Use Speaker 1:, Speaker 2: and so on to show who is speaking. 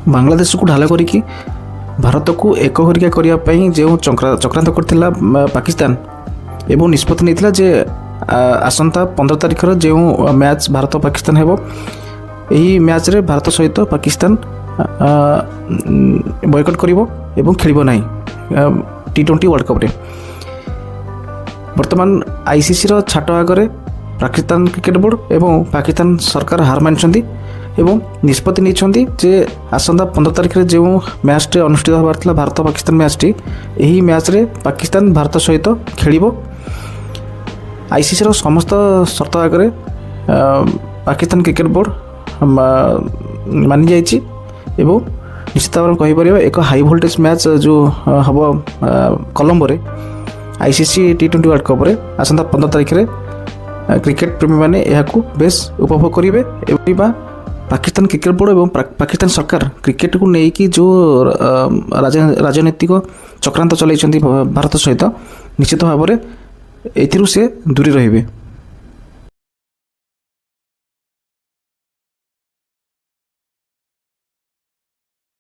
Speaker 1: बांग्लादेश को ढाल करिकी भारत को एक हरिका करने जो चक्रांत करथिला पाकिस्तान एवं निष्पत्ति नहीं जे आसंता 15 तारिखर जो मैच भारत पाकिस्तान हेबो यही मैच रे भारत सहित पाकिस्तान बॉयकट करिवो एवं खेलिबो नाही T20 वर्ल्ड कप रे। वर्तमान आईसीसी रो छाट आगरे पाकिस्तान क्रिकेट बोर्ड एवं पाकिस्तान सरकार हार मानिछंती एवं निष्पत्ति नहीं जे आसंता 15 तारिख जो मैच टे अनुष्ठित होबार भारत पाकिस्तान मैच टी यही मैच रे पाकिस्तान भारत सहित खेलिबो। आईसीसी रो समस्त शर्त आगे पाकिस्तान क्रिकेट बोर्ड मानि जाइछि एवं निश्चित भाव कहीपर एक हाई वोल्टेज मैच जो हम कोलंबो रे आईसीसी T20 वर्ल्ड कप रे आसंता 15 तारिख रे क्रिकेट प्रेमी मैंने यहाँ बेस उपभोग करेंगे एवं पाकिस्तान क्रिकेट बोर्ड एवं पाकिस्तान सरकार क्रिकेट को लेकिन जो राजनैतिक चक्रांत चलती भारत सहित निश्चित भाव में से दूरी रहिबे।